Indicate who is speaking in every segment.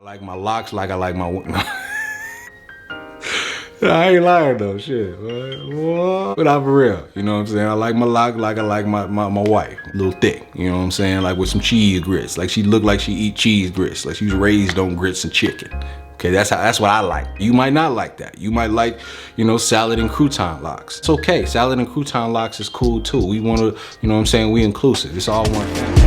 Speaker 1: I like my locks like I like my I ain't lying though, shit. What? But I'm for real, you know what I'm saying? I like my lock like I like my wife. A little thick, you know what I'm saying? Like with some cheese grits. Like she look like she eat cheese grits. Like she was raised on grits and chicken. Okay, that's what I like. You might not like that. You might like, you know, salad and crouton locks. It's okay, salad and crouton locks is cool too. We wanna, you know what I'm saying? We inclusive, it's all one family.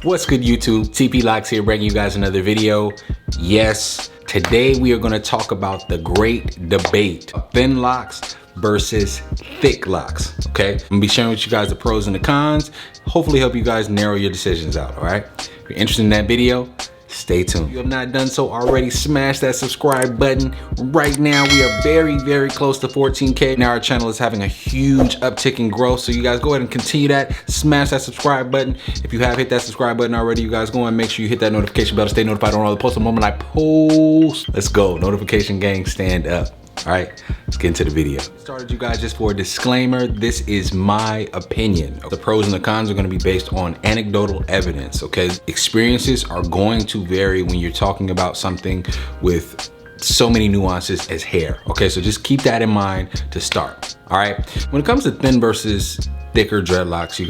Speaker 1: What's good, YouTube? TP Locks here, bringing you guys another video. Yes, today we are gonna talk about the great debate of thin locks versus thick locks, okay? I'm gonna be sharing with you guys the pros and the cons, hopefully help you guys narrow your decisions out, all right? If you're interested in that video, stay tuned. If you have not done so already, smash that subscribe button. Right now, we are very, very close to 14K. Now our channel is having a huge uptick in growth, so you guys go ahead and continue that. Smash that subscribe button. If you have hit that subscribe button already, you guys go and make sure you hit that notification bell to stay notified on all the posts the moment I post. Let's go, notification gang, stand up. All right, let's get into the video. Started you guys just for a disclaimer. This is my opinion. The pros and the cons are gonna be based on anecdotal evidence, okay? Experiences are going to vary when you're talking about something with so many nuances as hair, okay? So just keep that in mind to start, all right? When it comes to thin versus thicker dreadlocks,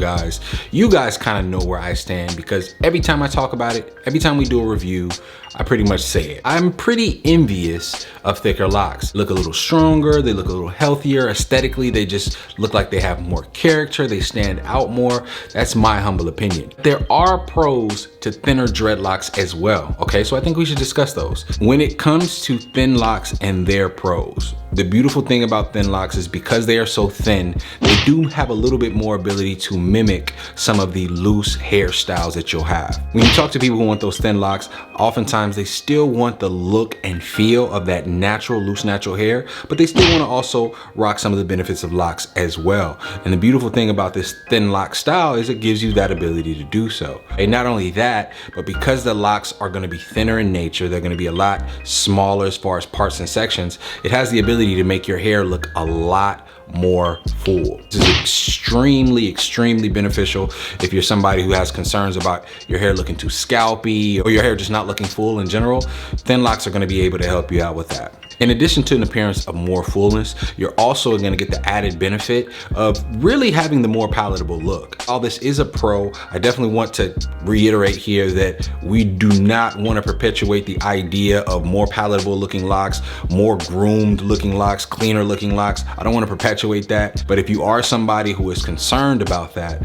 Speaker 1: you guys kind of know where I stand, because every time I talk about it, every time we do a review, I pretty much say it. I'm pretty envious of thicker locks. Look a little stronger, they look a little healthier. Aesthetically, they just look like they have more character, they stand out more. That's my humble opinion. There are pros to thinner dreadlocks as well, okay? So I think we should discuss those. When it comes to thin locks and their pros, the beautiful thing about thin locks is because they are so thin, they do have a little bit more ability to mimic some of the loose hairstyles that you'll have. When you talk to people who want those thin locks, oftentimes they still want the look and feel of that natural, loose, natural hair, but they still want to also rock some of the benefits of locks as well. And the beautiful thing about this thin lock style is it gives you that ability to do so. And not only that, but because the locks are going to be thinner in nature, they're going to be a lot smaller as far as parts and sections, it has the ability to make your hair look a lot more full. This is extremely beneficial if you're somebody who has concerns about your hair looking too scalpy or your hair just not looking full in general. Thin locks are going to be able to help you out with that. In addition to an appearance of more fullness, you're also going to get the added benefit of really having the more palatable look. While this is a pro, I definitely want to reiterate here that we do not want to perpetuate the idea of more palatable looking locks, more groomed looking locks, cleaner looking locks. I don't want to perpetuate that, but if you are somebody who is concerned about that,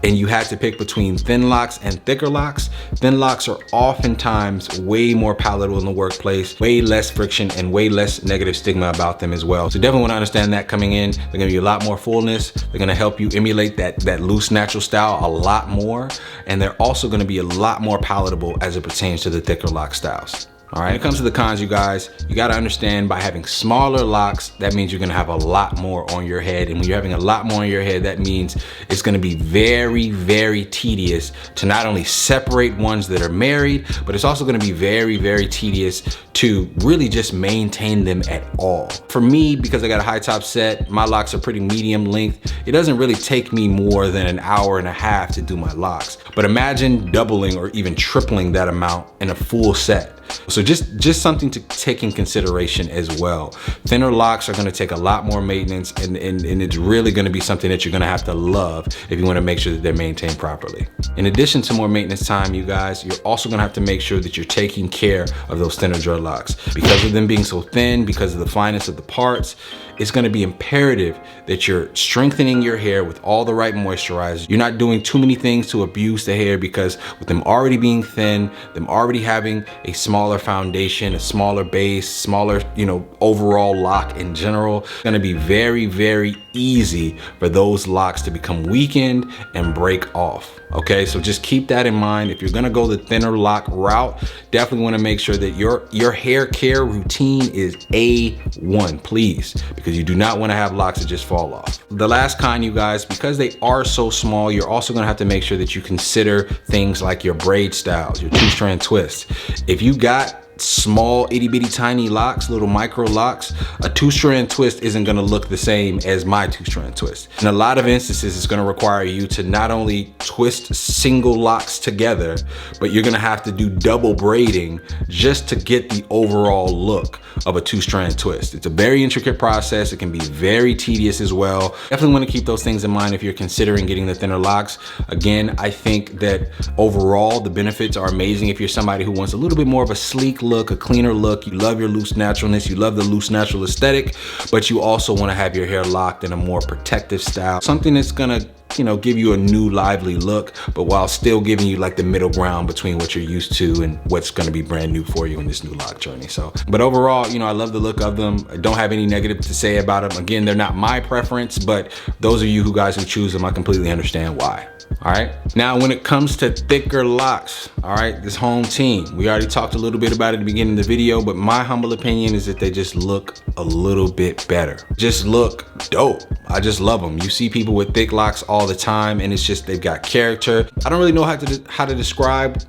Speaker 1: and you had to pick between thin locks and thicker locks, thin locks are oftentimes way more palatable in the workplace, way less friction and way less negative stigma about them as well. So definitely want to understand that coming in. They're gonna be a lot more fullness. They're gonna help you emulate that loose natural style a lot more. And they're also gonna be a lot more palatable as it pertains to the thicker lock styles. All right, when it comes to the cons, you guys, you gotta understand by having smaller locks, that means you're gonna have a lot more on your head. And when you're having a lot more on your head, that means it's gonna be very, very tedious to not only separate ones that are married, but it's also gonna be very, very tedious to really just maintain them at all. For me, because I got a high top set, my locks are pretty medium length. It doesn't really take me more than an hour and a half to do my locks. But imagine doubling or even tripling that amount in a full set. So just something to take in consideration as well. Thinner locks are gonna take a lot more maintenance, and it's really gonna be something that you're gonna have to love if you wanna make sure that they're maintained properly. In addition to more maintenance time, you guys, you're also gonna have to make sure that you're taking care of those thinner dreadlocks. Because of them being so thin, because of the fineness of the parts, it's gonna be imperative that you're strengthening your hair with all the right moisturizers. You're not doing too many things to abuse the hair, because with them already being thin, them already having a smaller foundation, a smaller base, smaller, you know, overall lock in general, it's gonna be very, very easy for those locks to become weakened and break off. Okay, so just keep that in mind. If you're gonna go the thinner lock route, definitely wanna make sure that your hair care routine is A1, please, because you do not wanna have locks that just fall off. The last con, you guys, because they are so small, you're also gonna have to make sure that you consider things like your braid styles, your two-strand twists. If you got small itty bitty tiny locks, little micro locks, a 2-strand twist isn't gonna look the same as my 2-strand twist. In a lot of instances, it's gonna require you to not only twist single locks together, but you're gonna have to do double braiding just to get the overall look of a 2-strand twist. It's a very intricate process. It can be very tedious as well. Definitely wanna keep those things in mind if you're considering getting the thinner locks. Again, I think that overall the benefits are amazing if you're somebody who wants a little bit more of a sleek look, a cleaner look. You love your loose naturalness, you love the loose natural aesthetic, but you also want to have your hair locked in a more protective style, something that's gonna, you know, give you a new lively look, but while still giving you like the middle ground between what you're used to and what's going to be brand new for you in this new lock journey. So, but overall, you know, I love the look of them. I don't have any negative to say about them. Again, they're not my preference, but those of you who guys who choose them, I completely understand why. All right. Now, when it comes to thicker locks, all right, this home team, we already talked a little bit about it at the beginning of the video, but my humble opinion is that they just look a little bit better. Just look dope. I just love them. You see people with thick locks all the time, and it's just, they've got character. I don't really know how to describe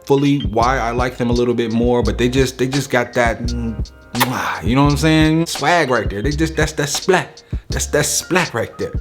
Speaker 1: fully why I like them a little bit more, but they just got that, you know what I'm saying? Swag right there. That's that splat. That's that splat right there.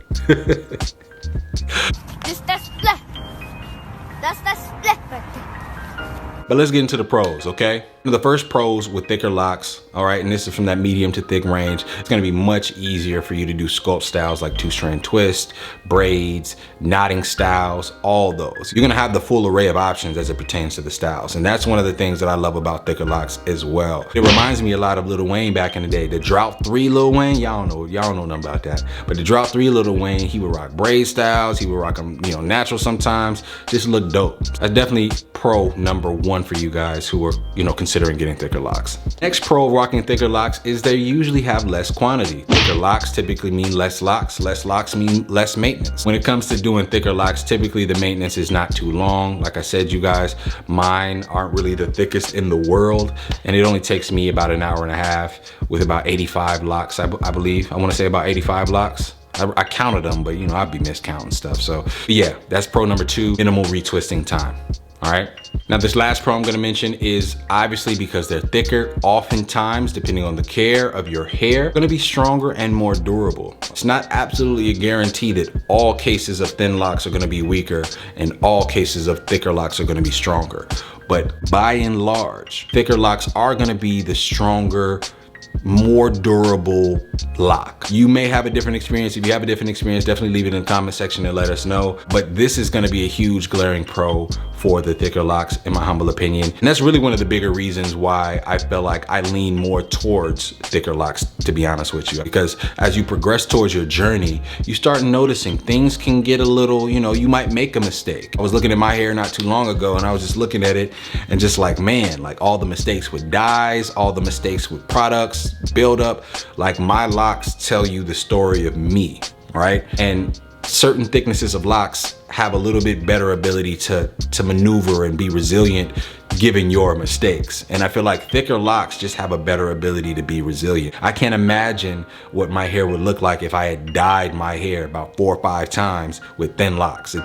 Speaker 2: That's that split right there.
Speaker 1: But let's get into the pros, okay? The first pros with thicker locks, all right, and this is from that medium to thick range, it's gonna be much easier for you to do sculpt styles like 2-strand twist, braids, knotting styles, all those. You're gonna have the full array of options as it pertains to the styles. And that's one of the things that I love about thicker locks as well. It reminds me a lot of Lil Wayne back in the day. The Drought 3 Lil Wayne, y'all don't know nothing about that. But the Drought 3 Lil Wayne, he would rock braid styles, he would rock them, you know, natural sometimes, just look dope. That's definitely pro number one for you guys who are, you know, considering getting thicker locks. Next pro of rocking thicker locks is they usually have less quantity. Thicker locks typically mean less locks mean less maintenance. When it comes to doing thicker locks, typically the maintenance is not too long. Like I said, you guys, mine aren't really the thickest in the world, and it only takes me about an hour and a half with about 85 locks, I believe. I wanna say about 85 locks. I counted them, but you know, I'd be miscounting stuff. So yeah, that's pro number 2, minimal retwisting time. All right. Now this last pro I'm gonna mention is obviously because they're thicker, oftentimes, depending on the care of your hair, gonna be stronger and more durable. It's not absolutely a guarantee that all cases of thin locks are gonna be weaker and all cases of thicker locks are gonna be stronger. But by and large, thicker locks are gonna be the stronger, more durable lock. You may have a different experience. If you have a different experience, definitely leave it in the comment section and let us know. But this is gonna be a huge glaring pro for the thicker locks, in my humble opinion. And that's really one of the bigger reasons why I feel like I lean more towards thicker locks, to be honest with you. Because as you progress towards your journey, you start noticing things can get a little, you know, you might make a mistake. I was looking at my hair not too long ago and I was just looking at it and just like, man, like all the mistakes with dyes, all the mistakes with products, build up, like my locks tell you the story of me, right? And certain thicknesses of locks have a little bit better ability to maneuver and be resilient given your mistakes. And I feel like thicker locks just have a better ability to be resilient. I can't imagine what my hair would look like if I had dyed my hair about 4 or 5 times with thin locks.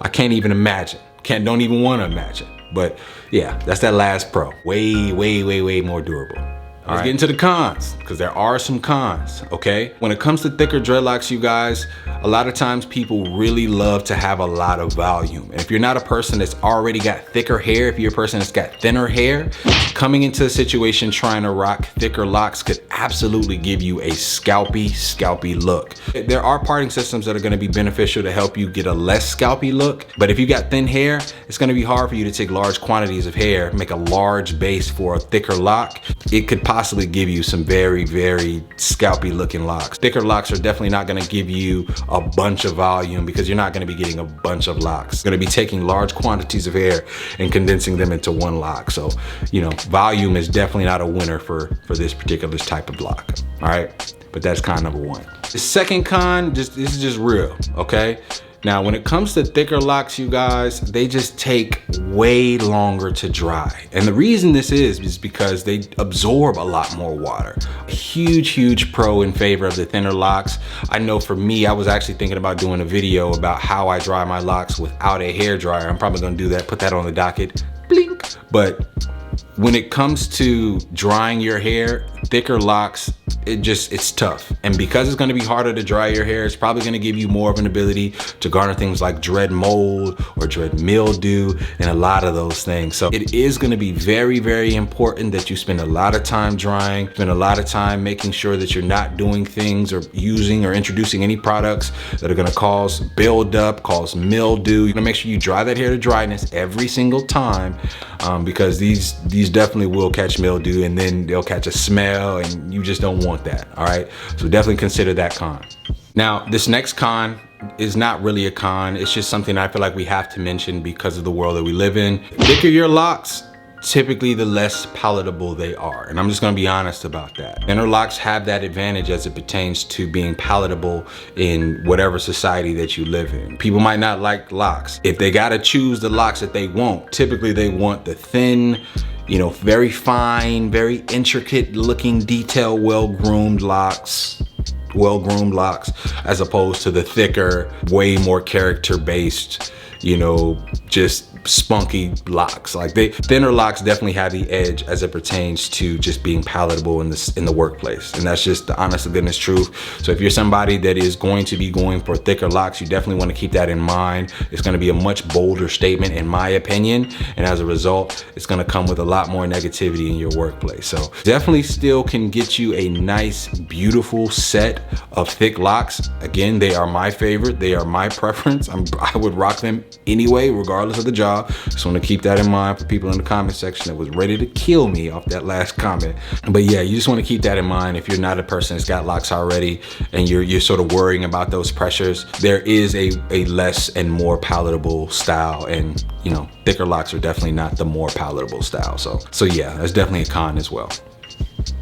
Speaker 1: I can't even imagine. Don't even want to imagine. But yeah, that's that last pro. Way more durable. Let's get into the cons, because there are some cons, okay? When it comes to thicker dreadlocks, you guys, a lot of times people really love to have a lot of volume. And if you're not a person that's already got thicker hair, if you're a person that's got thinner hair, coming into a situation trying to rock thicker locks could absolutely give you a scalpy look. There are parting systems that are gonna be beneficial to help you get a less scalpy look, but if you got thin hair, it's gonna be hard for you to take large quantities of hair, make a large base for a thicker lock. It could possibly give you some very scalpy looking locks. Thicker locks are definitely not gonna give you a bunch of volume because you're not gonna be getting a bunch of locks. You're gonna be taking large quantities of hair and condensing them into one lock. So, you know, volume is definitely not a winner for this particular type of lock, all right? But that's con number 1. The second con, this is just real, okay? Now, when it comes to thicker locks, you guys, they just take way longer to dry. And the reason this is because they absorb a lot more water. A huge pro in favor of the thinner locks. I know for me, I was actually thinking about doing a video about how I dry my locks without a hair dryer. I'm probably gonna do that, put that on the docket, blink. But when it comes to drying your hair, thicker locks, it's tough. And because it's gonna be harder to dry your hair, it's probably gonna give you more of an ability to garner things like dread mold or dread mildew and a lot of those things. So it is gonna be very, very important that you spend a lot of time drying, spend a lot of time making sure that you're not doing things or using or introducing any products that are gonna cause buildup, cause mildew. You're gonna make sure you dry that hair to dryness every single time because these definitely will catch mildew, and then they'll catch a smell, and you just don't want that. All right, so definitely consider that con. Now this next con is not really a con, it's just something I feel like we have to mention because of the world that we live in. The thicker your locks, typically the less palatable they are, and I'm just gonna be honest about that. Thinner locks have that advantage as it pertains to being palatable in whatever society that you live in. People might not like locks. If they gotta choose the locks that they want, typically they want the thin, you know, very fine, very intricate looking detail, well-groomed locks, as opposed to the thicker, way more character-based, you know, just spunky locks. Like thinner locks definitely have the edge as it pertains to just being palatable in the workplace, and that's just the honest to goodness truth. So if you're somebody that is going to be going for thicker locks, you definitely want to keep that in mind. It's going to be a much bolder statement in my opinion, and as a result it's going to come with a lot more negativity in your workplace. So definitely still can get you a nice beautiful set of thick locks. Again, they are my favorite, they are my preference. I would rock them anyway regardless of the job. Just want to keep that in mind for people in the comment section that was ready to kill me off that last comment. But yeah, you just want to keep that in mind if you're not a person that's got locks already and you're sort of worrying about those pressures. There is a less and more palatable style, and you know, thicker locks are definitely not the more palatable style. So yeah, that's definitely a con as well.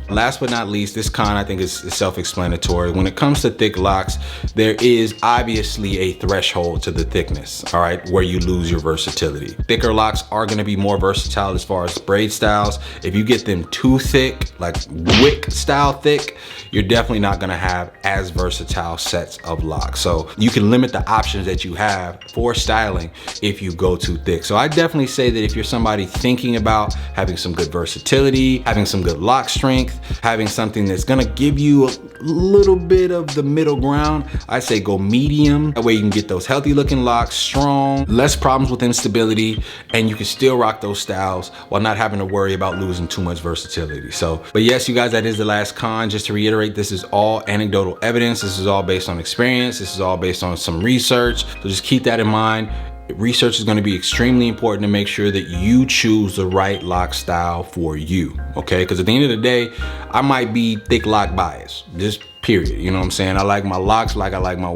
Speaker 1: Last but not least, this con I think is self-explanatory. When it comes to thick locks, there is obviously a threshold to the thickness, all right, where you lose your versatility. Thicker locks are gonna be more versatile as far as braid styles. If you get them too thick, like wick style thick, you're definitely not gonna have as versatile sets of locks. So you can limit the options that you have for styling if you go too thick. So I definitely say that if you're somebody thinking about having some good versatility, having some good lock strength, having something that's gonna give you a little bit of the middle ground, I say go medium. That way you can get those healthy looking locks, strong, less problems with instability, and you can still rock those styles while not having to worry about losing too much versatility. So, but yes, you guys, that is the last con. Just to reiterate, this is all anecdotal evidence. This is all based on experience. This is all based on some research. So just keep that in mind. Research is going to be extremely important to make sure that you choose the right lock style for you, okay? Because at the end of the day, I might be thick lock biased, just period. You know what I'm saying? I like my locks like I like my...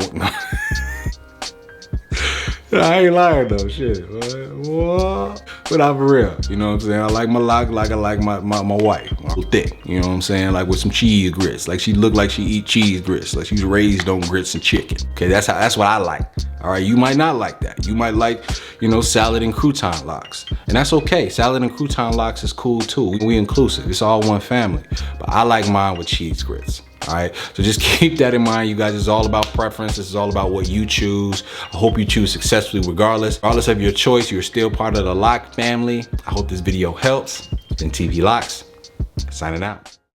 Speaker 1: I ain't lying though, shit. What? But I'm for real, you know what I'm saying? I like my lock like I like my wife. Thick, you know what I'm saying? Like with some cheese grits. Like she look like she eat cheese grits. Like she's raised on grits and chicken. Okay, that's what I like. All right, you might not like that. You might like, you know, salad and crouton locks. And that's okay. Salad and crouton locks is cool too. We inclusive. It's all one family. But I like mine with cheese grits. All right, so just keep that in mind, you guys. It's all about preference. This is all about what you choose. I hope you choose successfully regardless of your choice. You're still part of the lock family. I hope this video helps. It's been TV Locks, signing out.